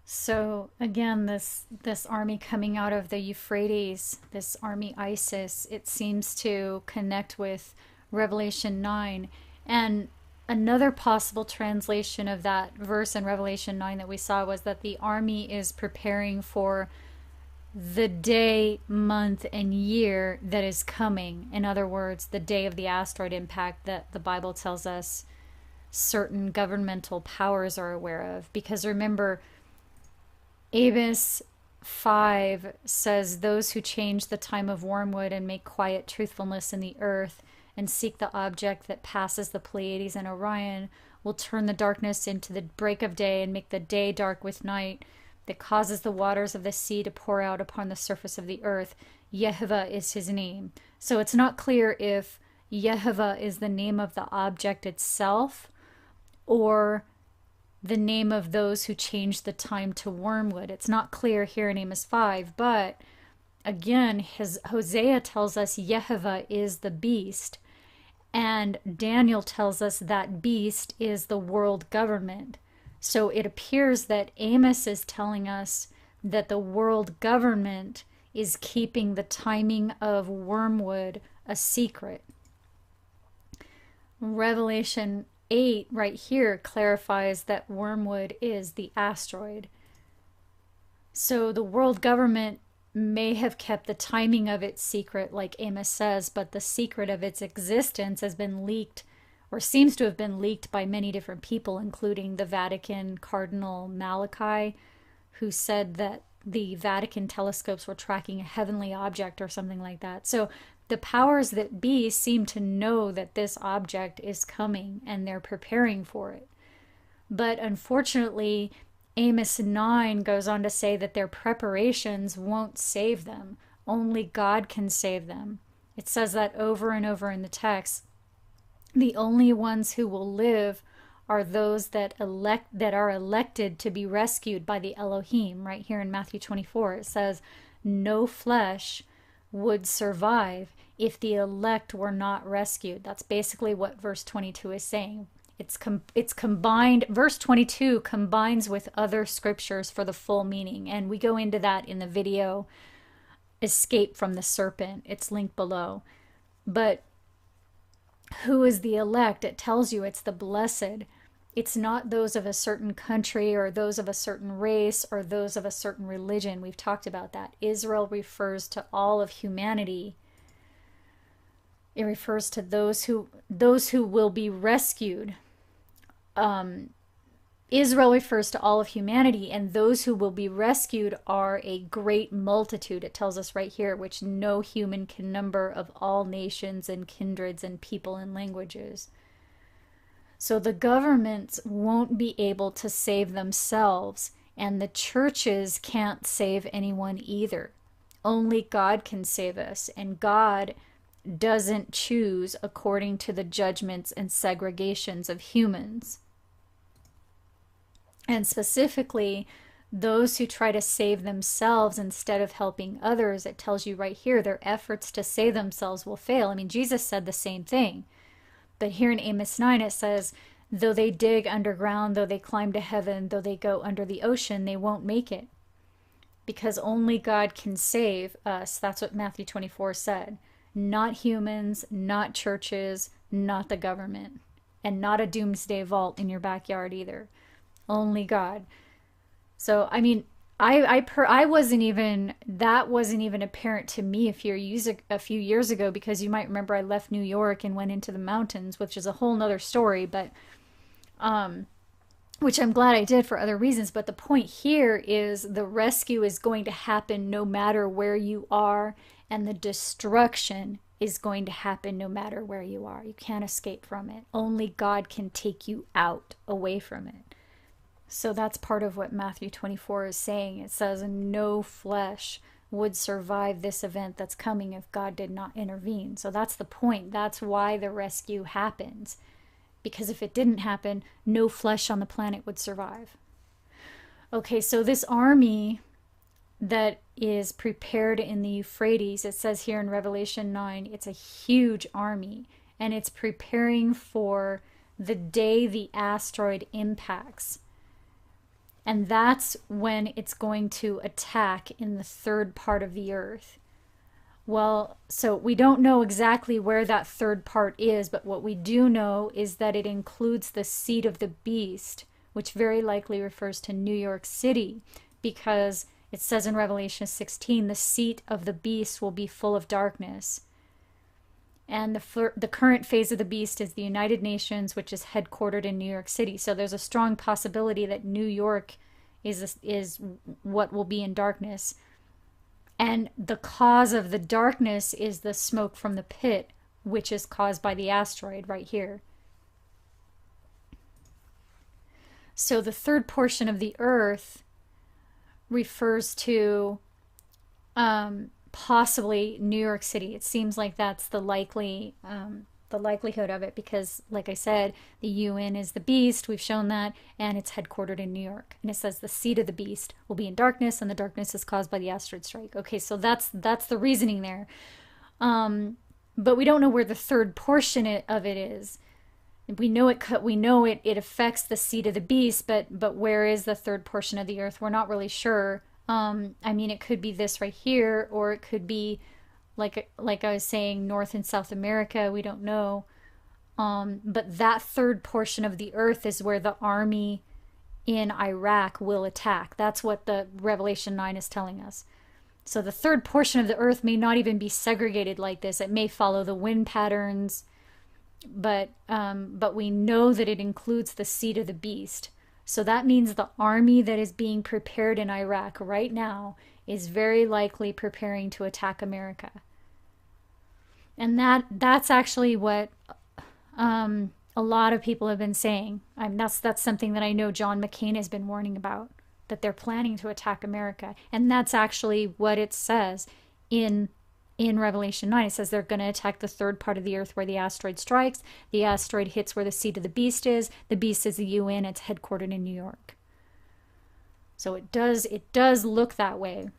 So again, this army coming out of the Euphrates, this army ISIS, it seems to connect with Revelation 9. And another possible translation of that verse in Revelation 9 that we saw was that the army is preparing for the day, month, and year that is coming. In other words, the day of the asteroid impact that the Bible tells us certain governmental powers are aware of. Because remember, Amos 5 says, "Those who change the time of wormwood and make quiet truthfulness in the earth and seek the object that passes the Pleiades and Orion will turn the darkness into the break of day and make the day dark with night that causes the waters of the sea to pour out upon the surface of the earth. Yehovah is his name." So it's not clear if Yehovah is the name of the object itself or the name of those who change the time to wormwood. It's not clear here in Amos 5, but again, Hosea tells us Yehovah is the beast, and Daniel tells us that beast is the world government. So it appears that Amos is telling us that the world government is keeping the timing of wormwood a secret. Revelation 8 right here clarifies that wormwood is the asteroid. So the world government may have kept the timing of it secret, like Amos says, but the secret of its existence has been leaked, or seems to have been leaked, by many different people, including the Vatican Cardinal Malachi, who said that the Vatican telescopes were tracking a heavenly object or something like that. So the powers that be seem to know that this object is coming and they're preparing for it. But unfortunately, Amos 9 goes on to say that their preparations won't save them. Only God can save them. It says that over and over in the text. The only ones who will live are those that are elected to be rescued by the Elohim. Right here in Matthew 24, it says, "No flesh would survive if the elect were not rescued." That's basically what verse 22 is saying. It's combined. Verse 22 combines with other scriptures for the full meaning, and we go into that in the video Escape from the Serpent. It's linked below. But who is the elect? It tells you it's the blessed. It's not those of a certain country or those of a certain race or those of a certain religion. We've talked about that. Israel refers to all of humanity. It refers to those who will be rescued. Israel refers to all of humanity, and those who will be rescued are a great multitude, it tells us right here, which no human can number, of all nations and kindreds and people and languages. So the governments won't be able to save themselves, and the churches can't save anyone either. Only God can save us, and God doesn't choose according to the judgments and segregations of humans. And specifically, those who try to save themselves instead of helping others, it tells you right here, their efforts to save themselves will fail. I mean, Jesus said the same thing. But here in Amos 9, it says, though they dig underground, though they climb to heaven, though they go under the ocean, they won't make it. Because only God can save us. That's what Matthew 24 said. Not humans, not churches, not the government. And not a doomsday vault in your backyard either. Only God. So, I mean, I wasn't even, that wasn't even apparent to me a few years ago, because you might remember I left New York and went into the mountains, which is a whole nother story, but, which I'm glad I did for other reasons. But the point here is the rescue is going to happen no matter where you are, and the destruction is going to happen no matter where you are. You can't escape from it. Only God can take you out, away from it. So that's part of what Matthew 24 is saying. It says no flesh would survive this event that's coming if God did not intervene. So that's the point. That's why the rescue happens. Because if it didn't happen, no flesh on the planet would survive. Okay, so this army that is prepared in the Euphrates, it says here in Revelation 9, it's a huge army. And it's preparing for the day the asteroid impacts. And that's when it's going to attack in the third part of the earth. Well, so we don't know exactly where that third part is, but what we do know is that it includes the seat of the beast, which very likely refers to New York City, because it says in Revelation 16, the seat of the beast will be full of darkness. And the current phase of the beast is the United Nations, which is headquartered in New York City. So there's a strong possibility that New York is what will be in darkness. And the cause of the darkness is the smoke from the pit, which is caused by the asteroid right here. So the third portion of the earth refers to possibly New York City. It seems like that's the likelihood of it, because like I said, the UN is the beast, we've shown that, and it's headquartered in New York. And it says the seat of the beast will be in darkness, and the darkness is caused by the asteroid strike. Okay, so that's the reasoning there. But we don't know where the third portion of it is. We know it affects the seat of the beast, but where is the third portion of the earth? We're not really sure. I mean, it could be this right here, or it could be like I was saying, North and South America. We don't know. But that third portion of the earth is where the army in Iraq will attack. That's what the Revelation 9 is telling us. So the third portion of the earth may not even be segregated like this. It may follow the wind patterns, but we know that it includes the seat of the beast. So that means the army that is being prepared in Iraq right now is very likely preparing to attack America. And that's actually what a lot of people have been saying. That's something that I know John McCain has been warning about, that they're planning to attack America. And that's actually what it says in Revelation 9. It says they're going to attack the third part of the earth where the asteroid strikes. The asteroid hits where the seat of the beast is. The beast is the UN. It's headquartered in New York. So it does look that way.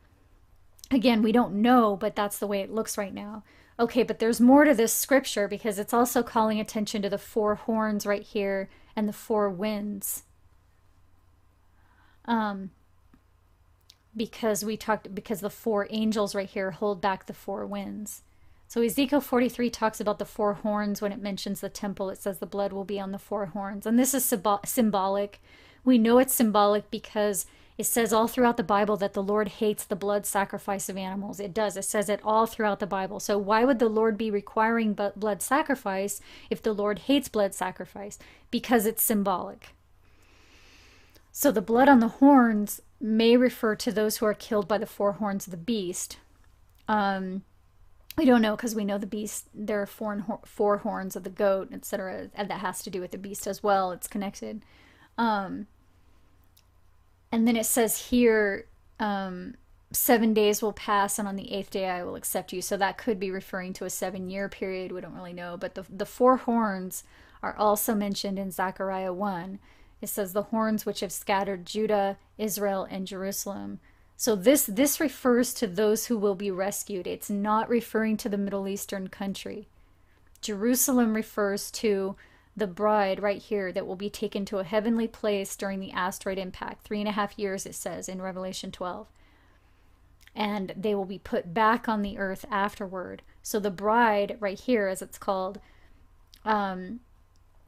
Again, we don't know, but that's the way it looks right now. Okay, but there's more to this scripture, because it's also calling attention to the four horns right here and the four winds. Because the four angels right here hold back the four winds. So Ezekiel 43 talks about the four horns. When it mentions the temple, it says the blood will be on the four horns. And this is symbolic. We know it's symbolic because it says all throughout the Bible that the Lord hates the blood sacrifice of animals. It does. It says it all throughout the Bible. So why would the Lord be requiring blood sacrifice if the Lord hates blood sacrifice? Because it's symbolic. So the blood on the horns may refer to those who are killed by the four horns of the beast. We don't know, because we know the beast, there are four horns of the goat, etc. And that has to do with the beast as well. It's connected. And then it says here, 7 days will pass, and on the 8th day I will accept you. So that could be referring to a 7-year period. We don't really know. But the four horns are also mentioned in Zechariah 1. It says the horns which have scattered Judah, Israel, and Jerusalem. So this refers to those who will be rescued. It's not referring to the Middle Eastern country. Jerusalem refers to the bride right here that will be taken to a heavenly place during the asteroid impact. 3.5 years, it says in Revelation 12. And they will be put back on the earth afterward. So the bride right here, as it's called,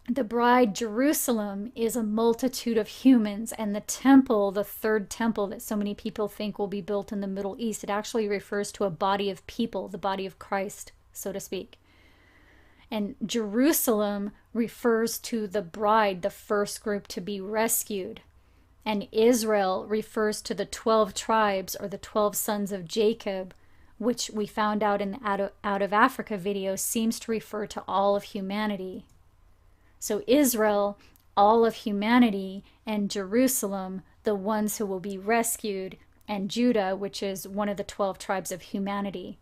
the bride Jerusalem is a multitude of humans, and the temple, the third temple that so many people think will be built in the Middle East, it actually refers to a body of people, the body of Christ, so to speak. And Jerusalem refers to the bride, the first group to be rescued. And Israel refers to the 12 tribes, or the 12 sons of Jacob, which we found out in the Out of Africa video seems to refer to all of humanity. So Israel, all of humanity, and Jerusalem, the ones who will be rescued, and Judah, which is one of the 12 tribes of humanity.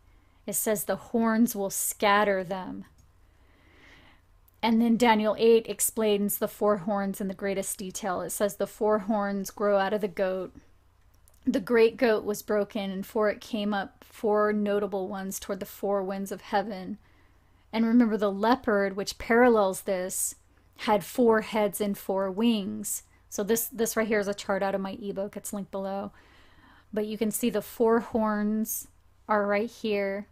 It says the horns will scatter them. And then Daniel 8 explains the four horns in the greatest detail. It says the four horns grow out of the goat. The great goat was broken, and for it came up four notable ones toward the four winds of heaven. And remember, the leopard, which parallels this, had 4 heads and 4 wings. So this right here is a chart out of my ebook. It's linked below. But you can see the four horns are right here.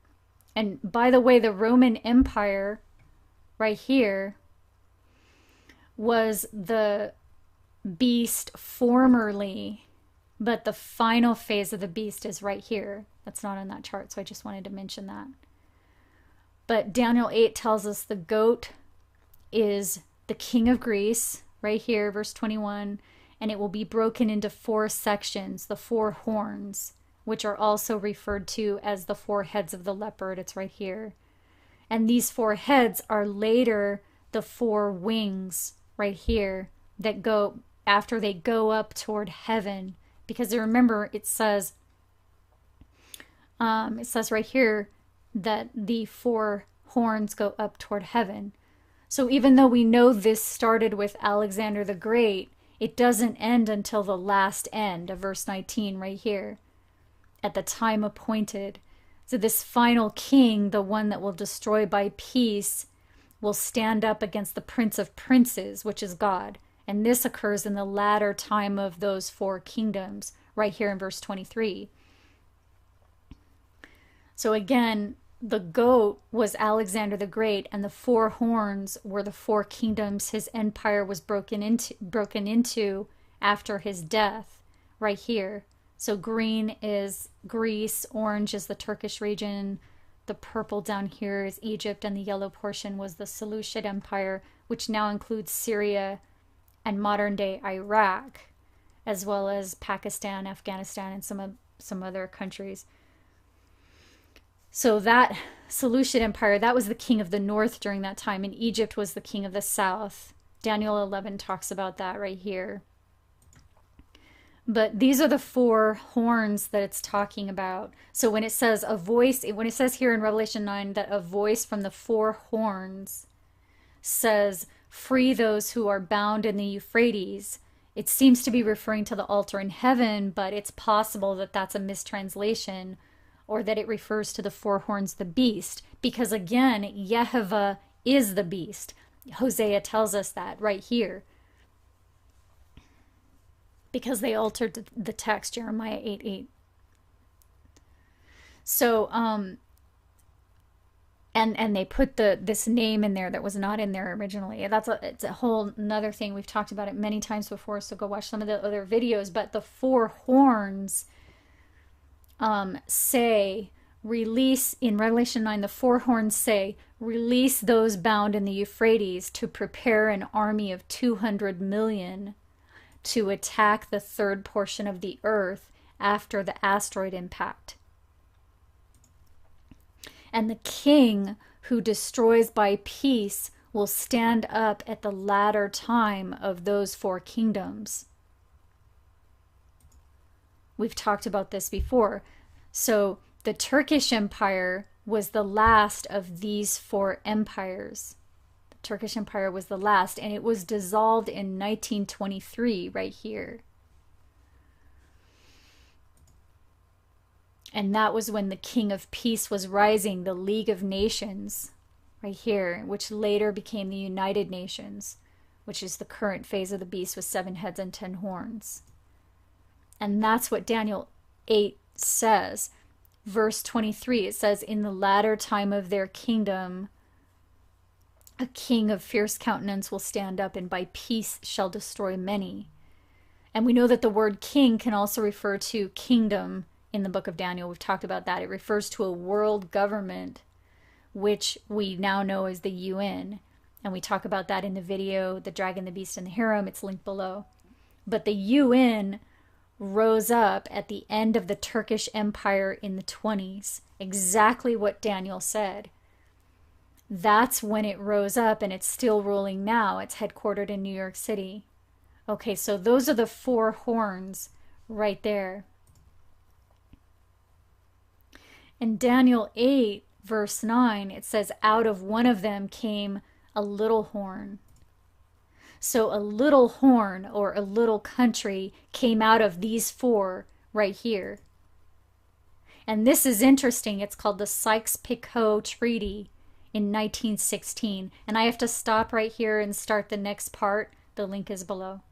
And by the way, the Roman Empire right here was the beast formerly, but the final phase of the beast is right here. That's not on that chart, so I just wanted to mention that. But Daniel 8 tells us the goat is the king of Greece, right here, verse 21, and it will be broken into four sections, the four horns, which are also referred to as the four heads of the leopard. It's right here. And these four heads are later the four wings right here that go after they go up toward heaven. Because remember, it says right here that the four horns go up toward heaven. So even though we know this started with Alexander the Great, it doesn't end until the last end of verse 19 right here, at the time appointed. So this final king, the one that will destroy by peace, will stand up against the Prince of Princes, which is God. And this occurs in the latter time of those four kingdoms, right here in verse 23. So again, the goat was Alexander the Great, and the four horns were the four kingdoms his empire was broken into after his death, right here. So green is Greece, orange is the Turkish region, the purple down here is Egypt, and the yellow portion was the Seleucid Empire, which now includes Syria and modern-day Iraq, as well as Pakistan, Afghanistan, and some other countries. So that Seleucid Empire, that was the king of the north during that time, and Egypt was the king of the south. Daniel 11 talks about that right here. But these are the four horns that it's talking about. So when it says a voice, when it says here in Revelation 9 that a voice from the four horns says, "Free those who are bound in the Euphrates," it seems to be referring to the altar in heaven, but it's possible that that's a mistranslation, or that it refers to the four horns, the beast, because again, Yehovah is the beast. Hosea tells us that right here, because they altered the text, Jeremiah 8:8. So, and they put this name in there that was not in there originally. It's a whole another thing. We've talked about it many times before, so go watch some of the other videos. But the four horns say, release, in Revelation 9, the four horns say, release those bound in the Euphrates to prepare an army of 200 million to attack the third portion of the earth after the asteroid impact. And the king who destroys by peace will stand up at the latter time of those four kingdoms. We've talked about this before. So the Turkish Empire was the last of these four empires. The Turkish Empire was the last, and it was dissolved in 1923 right here. And that was when the King of Peace was rising, the League of Nations, right here, which later became the United Nations, which is the current phase of the beast with 7 heads and 10 horns. And that's what Daniel 8 says. Verse 23, it says, in the latter time of their kingdom, a king of fierce countenance will stand up, and by peace shall destroy many. And we know that the word king can also refer to kingdom in the book of Daniel. We've talked about that. It refers to a world government, which we now know as the UN. And we talk about that in the video, The Dragon, the Beast, and the Harem. It's linked below. But the UN rose up at the end of the Turkish Empire in the 20s. Exactly what Daniel said. That's when it rose up, and it's still ruling now. It's headquartered in New York City. Okay, so those are the four horns right there. In Daniel 8, verse 9, it says, out of one of them came a little horn. So a little horn, or a little country, came out of these four right here. And this is interesting. It's called the Sykes-Picot Treaty in 1916. And I have to stop right here and start the next part. The link is below.